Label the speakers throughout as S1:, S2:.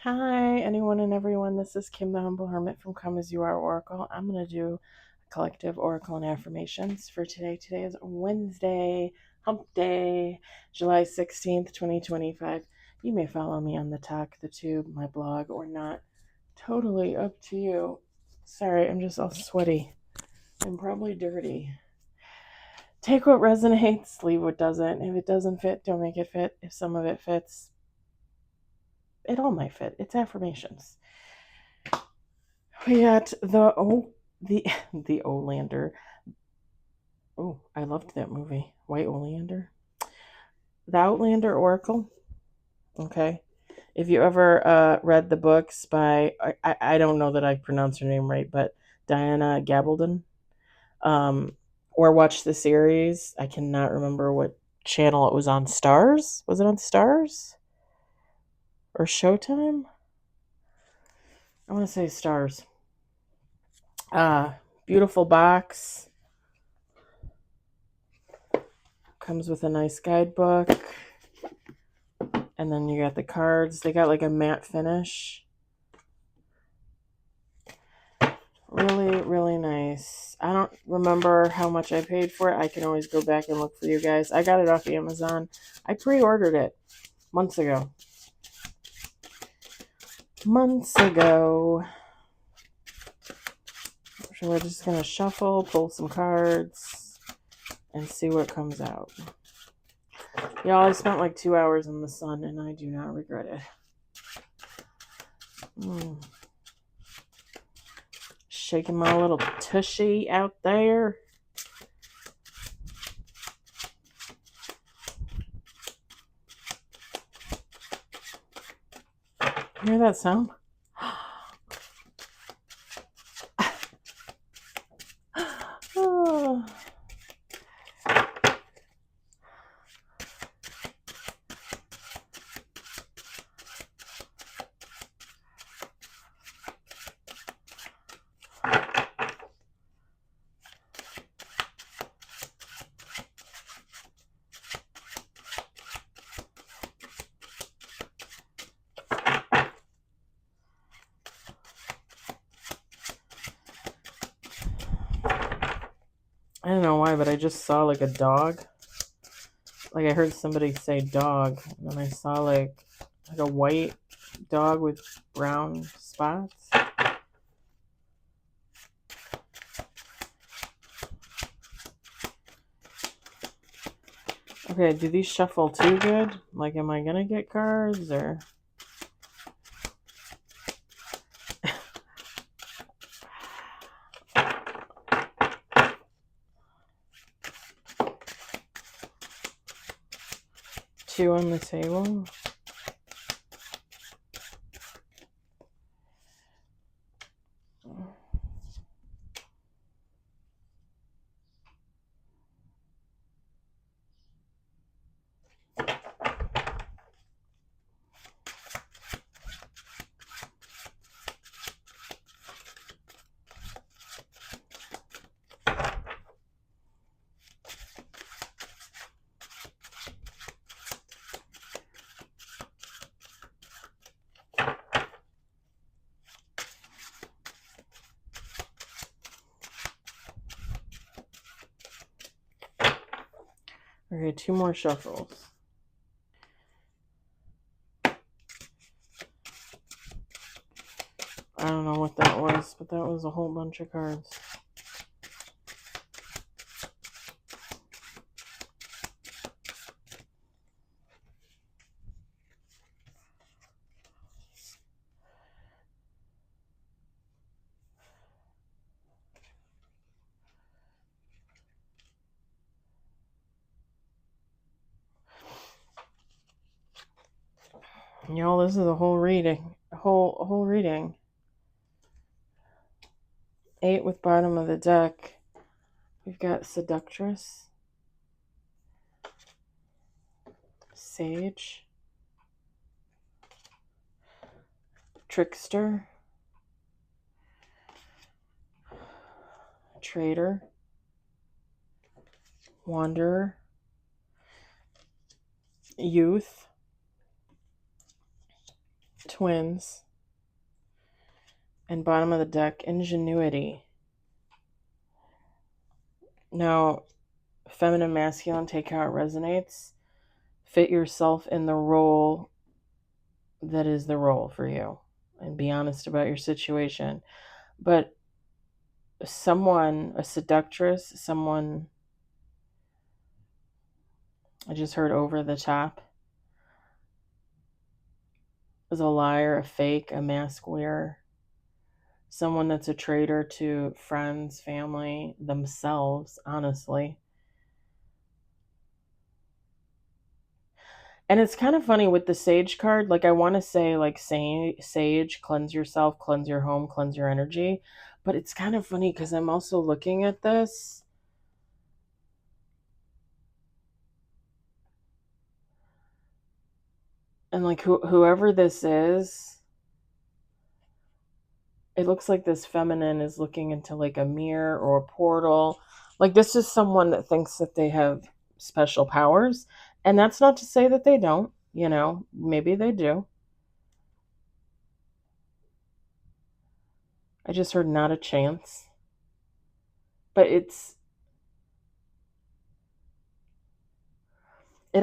S1: Hi, anyone and everyone. This is Kim the Humble Hermit from Come As You Are Oracle. I'm going to do a collective oracle and affirmations for today. Today is Wednesday, Hump Day, July 16th, 2025. You may follow me on the Talk, the Tube, my blog, or not. Totally up to you. Sorry, I'm just all sweaty. I'm probably dirty. Take what resonates, leave what doesn't. If it doesn't fit, don't make it fit. If some of it fits, it all might fit. It's affirmations. We got the Olander. Oh, I loved that movie. White Oleander. The Outlander Oracle. Okay. If you ever read the books by I don't know that I pronounced her name right, but Diana Gabaldon, or watched the series. I cannot remember what channel it was on. Stars? Was it on Stars or Showtime? I want to say Stars. Beautiful box. Comes with a nice guidebook. And then you got the cards. They got like a matte finish. Really, really nice. I don't remember how much I paid for it. I can always go back and look for you guys. I got it off Amazon. I pre-ordered it months ago. So we're just going to shuffle, pull some cards, and see what comes out. Y'all, I spent like 2 hours in the sun, and I do not regret it. Shaking my little tushy out there. Hear that sound? Oh. I don't know why, but I just saw like a dog. Like I heard somebody say dog, and then I saw like a white dog with brown spots. Okay, do these shuffle too good? Like, am I gonna get cards or? Two on the table. Okay, two more shuffles. I don't know what that was, but that was a whole bunch of cards. Y'all, this is a whole reading. A whole reading. 8 with bottom of the deck. We've got Seductress, Sage, Trickster, Traitor, Wanderer, Youth, Twins. And bottom of the deck, Ingenuity. Now, feminine, masculine, take how it resonates. Fit yourself in the role that is the role for you. And be honest about your situation. But someone, a seductress, someone, I just heard over the top, is a liar, a fake, a mask wearer. Someone that's a traitor to friends, family, themselves, honestly. And it's kind of funny with the Sage card. Like, I want to say, like, Sage, cleanse yourself, cleanse your home, cleanse your energy. But it's kind of funny because I'm also looking at this. And, like, whoever this is, it looks like this feminine is looking into, like, a mirror or a portal. Like, this is someone that thinks that they have special powers. And that's not to say that they don't. You know, maybe they do. I just heard not a chance. But it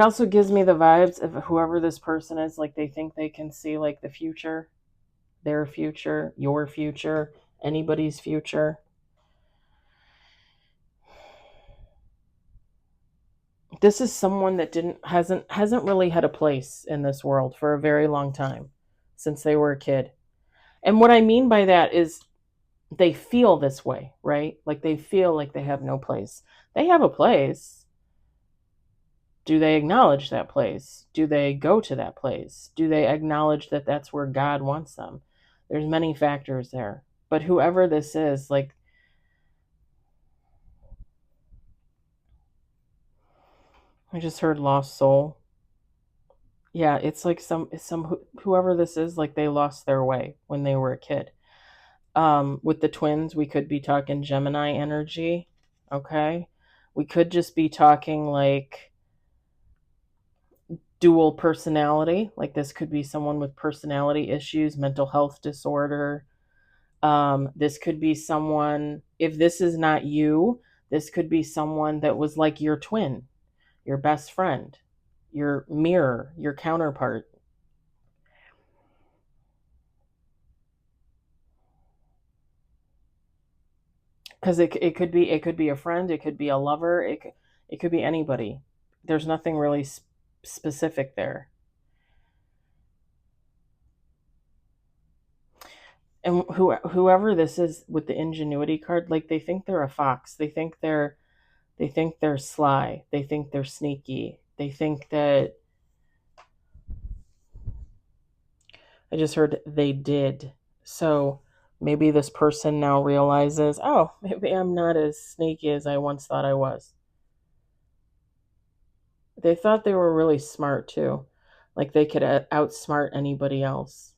S1: also gives me the vibes of whoever this person is, like they think they can see like the future, their future, your future, anybody's future. This is someone that hasn't really had a place in this world for a very long time, since they were a kid. And what I mean by that is they feel this way, right? Like they feel like they have no place. They have a place. Do they acknowledge that place? Do they go to that place? Do they acknowledge that that's where God wants them? There's many factors there. But whoever this is, like, I just heard lost soul. Yeah, it's like whoever this is, like they lost their way when they were a kid. With the twins, we could be talking Gemini energy. Okay, we could just be talking like dual personality. Like this could be someone with personality issues, mental health disorder. This could be someone, if this is not you, this could be someone that was like your twin, your best friend, your mirror, your counterpart. Because it could be a friend, it could be a lover, it could be anybody. There's nothing really specific there. And whoever this is with the ingenuity card, like they think they're a fox. They think they're sly. They think they're sneaky. They think that I just heard they did. So maybe this person now realizes, oh, maybe I'm not as sneaky as I once thought I was. They thought they were really smart too. Like they could outsmart anybody else.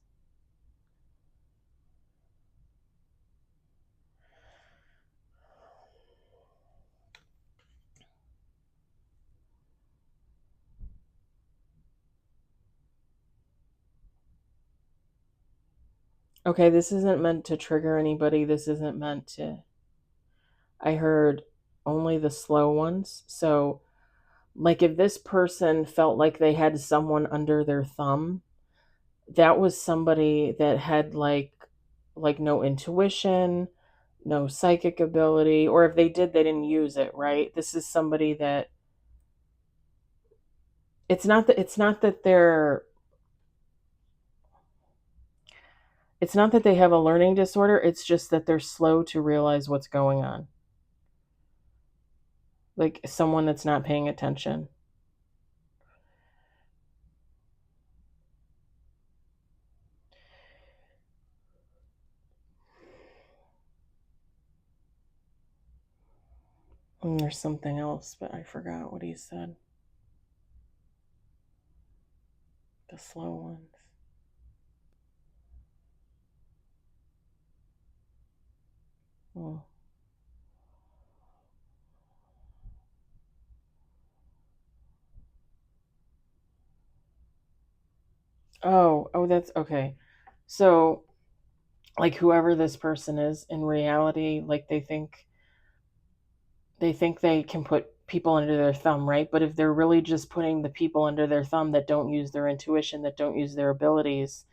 S1: Okay, this isn't meant to trigger anybody. This isn't meant to. I heard only the slow ones. So, like, if this person felt like they had someone under their thumb, that was somebody that had like no intuition, no psychic ability, or if they did, they didn't use it, right? This is somebody that it's not that they have a learning disorder, it's just that they're slow to realize what's going on. Like someone that's not paying attention. And there's something else, but I forgot what he said. The slow ones. Oh. Oh, that's okay. So, like, whoever this person is in reality, like, they think they can put people under their thumb, right? But if they're really just putting the people under their thumb that don't use their intuition, that don't use their abilities,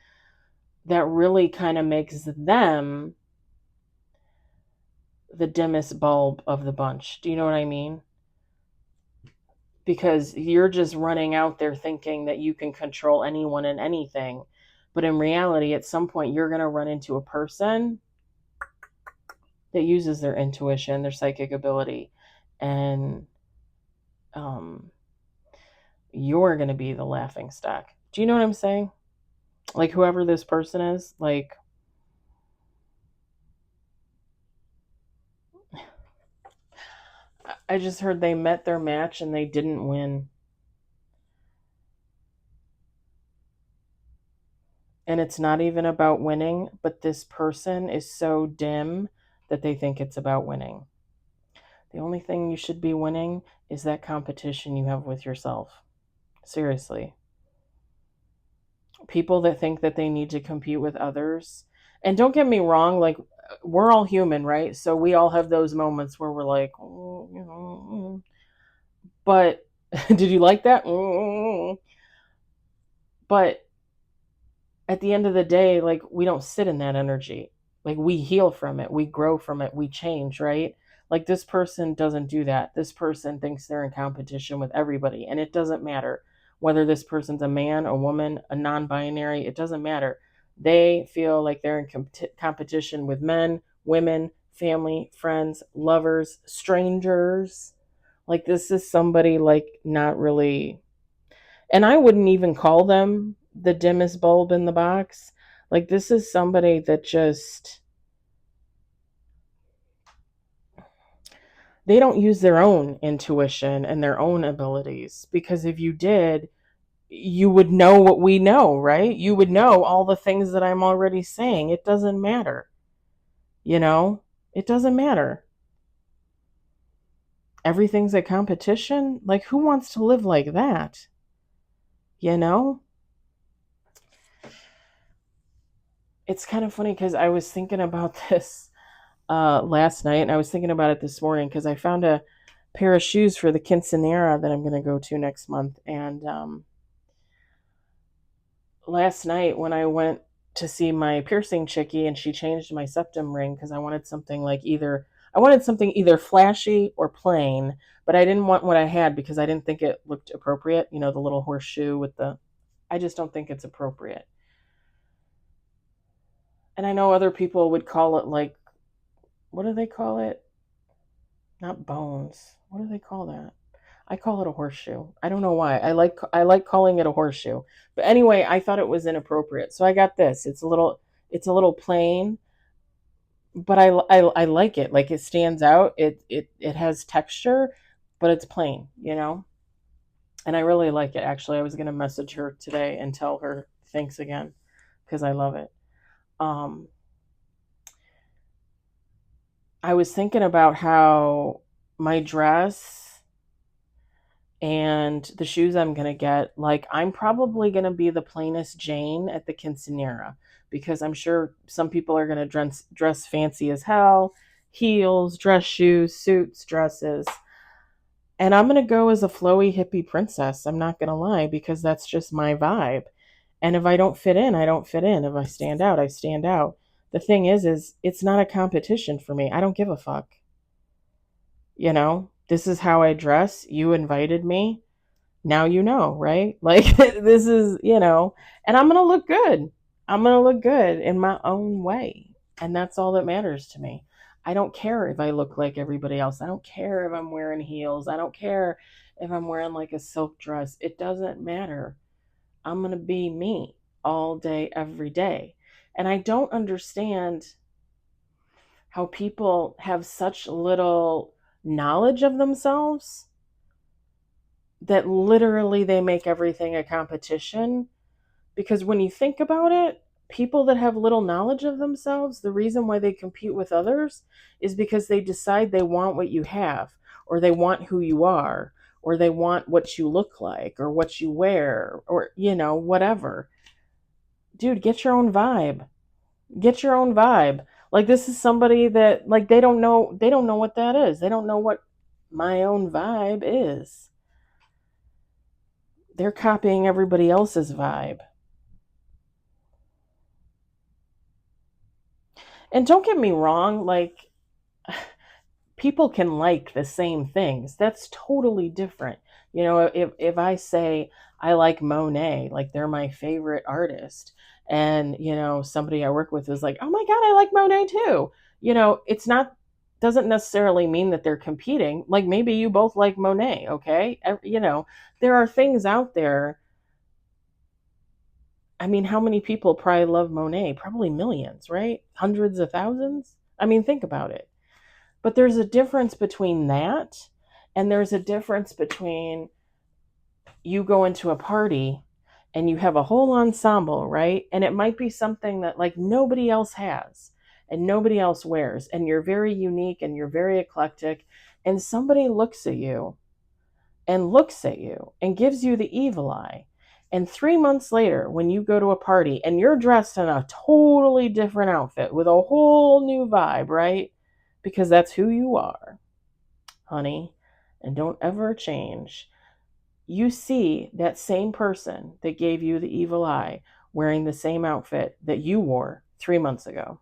S1: that really kind of makes them the dimmest bulb of the bunch. Do you know what I mean? Because you're just running out there thinking that you can control anyone and anything. But in reality, at some point, you're going to run into a person that uses their intuition, their psychic ability, and um, you're going to be the laughing stock. Do you know what I'm saying? Like, whoever this person is, like, I just heard they met their match and they didn't win. And it's not even about winning, but this person is so dim that they think it's about winning. The only thing you should be winning is that competition you have with yourself. Seriously. People that think that they need to compete with others. And don't get me wrong, like, we're all human, right? So we all have those moments where we're like, oh, you know, but did you like that? But at the end of the day, like, we don't sit in that energy. Like, we heal from it, we grow from it, we change, right? Like, this person doesn't do that. This person thinks they're in competition with everybody, and it doesn't matter whether this person's a man, a woman, a non-binary. It doesn't matter. They feel like they're in competition with men, women, family, friends, lovers, strangers. Like, this is somebody, like, not really, and I wouldn't even call them the dimmest bulb in the box. Like, this is somebody that just, they don't use their own intuition and their own abilities, because if you did, you would know what we know, right? You would know all the things that I'm already saying. It doesn't matter. You know, it doesn't matter. Everything's a competition. Like, who wants to live like that? You know? It's kind of funny because I was thinking about this last night, and I was thinking about it this morning because I found a pair of shoes for the quinceanera that I'm going to go to next month. And last night when I went to see my piercing chickie, and she changed my septum ring because I wanted something either flashy or plain, but I didn't want what I had because I didn't think it looked appropriate. You know, the little horseshoe with the, I just don't think it's appropriate. And I know other people would call it, like, what do they call it? Not bones. What do they call that? I call it a horseshoe. I don't know why. I like calling it a horseshoe. But anyway, I thought it was inappropriate. So I got this. It's a little plain, but I like it. Like, it stands out. It has texture, but it's plain, you know? And I really like it. Actually, I was going to message her today and tell her thanks again because I love it. Um I was thinking about how my dress and the shoes I'm going to get, like, I'm probably going to be the plainest Jane at the quinceanera because I'm sure some people are going to dress fancy as hell, heels, dress shoes, suits, dresses. And I'm going to go as a flowy hippie princess. I'm not going to lie, because that's just my vibe. And if I don't fit in, I don't fit in. If I stand out, I stand out. The thing is it's not a competition for me. I don't give a fuck. You know, this is how I dress. You invited me. Now you know, right? Like, this is, and I'm going to look good. I'm going to look good in my own way. And that's all that matters to me. I don't care if I look like everybody else. I don't care if I'm wearing heels. I don't care if I'm wearing like a silk dress. It doesn't matter. I'm going to be me all day, every day. And I don't understand how people have such little knowledge of themselves that literally they make everything a competition. Because when you think about it, people that have little knowledge of themselves, the reason why they compete with others is because they decide they want what you have, or they want who you are, or they want what you look like, or what you wear, or, whatever. Dude, get your own vibe. Get your own vibe. Like, this is somebody that, like, they don't know what that is. They don't know what my own vibe is. They're copying everybody else's vibe. And don't get me wrong, like, people can like the same things. That's totally different. If I say I like Monet, like they're my favorite artist, and somebody I work with is like, "Oh my god, I like Monet too." It's not doesn't necessarily mean that they're competing. Like, maybe you both like Monet, okay? There are things out there. I mean, how many people probably love Monet? Probably millions, right? Hundreds of thousands? I mean, think about it. But there's a difference between that, and there's a difference between you go into a party and you have a whole ensemble, right? And it might be something that like nobody else has and nobody else wears, and you're very unique and you're very eclectic, and somebody looks at you and gives you the evil eye. And 3 months later, when you go to a party and you're dressed in a totally different outfit with a whole new vibe, right? Because that's who you are, honey, and don't ever change. You see that same person that gave you the evil eye wearing the same outfit that you wore 3 months ago.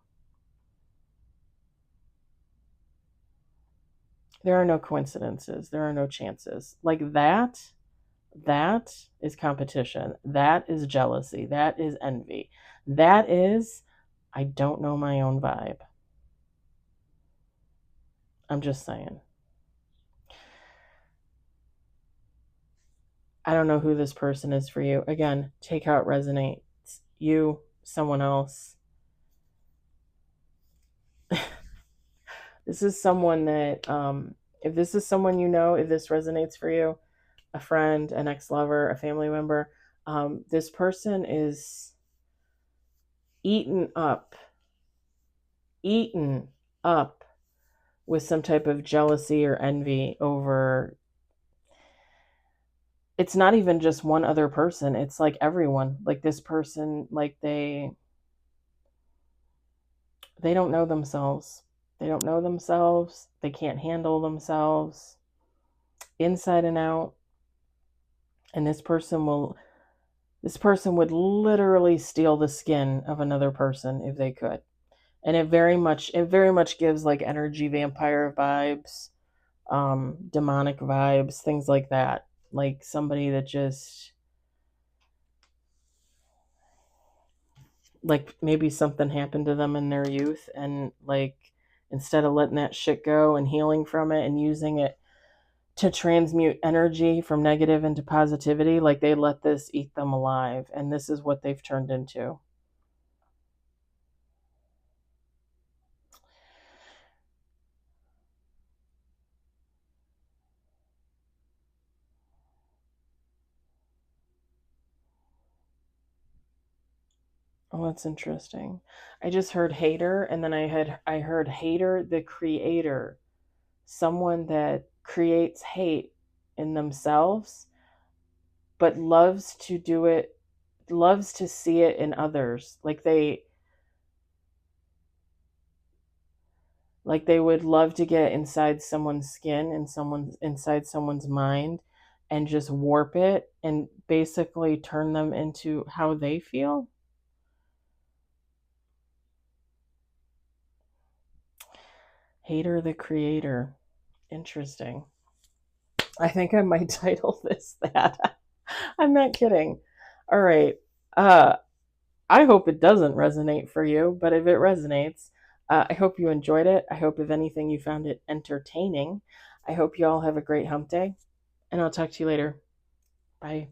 S1: There are no coincidences. There are no chances. Like that is competition. That is jealousy. That is envy. That is, I don't know my own vibe. I'm just saying. I don't know who this person is for you. Again, take how it resonates. You, someone else. This is someone that, if this is someone if this resonates for you, a friend, an ex lover, a family member, this person is eaten up, eaten up with some type of jealousy or envy over. It's not even just one other person, it's like everyone. Like, this person, like, they don't know themselves. They don't know themselves. They can't handle themselves inside and out. And this person would literally steal the skin of another person if they could. And it very much gives like energy vampire vibes, demonic vibes, things like that. Like somebody that just, like, maybe something happened to them in their youth, and like, instead of letting that shit go and healing from it and using it to transmute energy from negative into positivity, like, they let this eat them alive, and this is what they've turned into. Oh, that's interesting. I just heard hater, and then I heard hater the creator, someone that creates hate in themselves, but loves to see it in others. Like they would love to get inside someone's skin and inside someone's mind and just warp it and basically turn them into how they feel. Hater the creator. Interesting. I think I might title this that. I'm not kidding. All right. Uh I hope it doesn't resonate for you, but if it resonates, I hope you enjoyed it. I hope, if anything, you found it entertaining. I hope you all have a great hump day, and I'll talk to you later. Bye.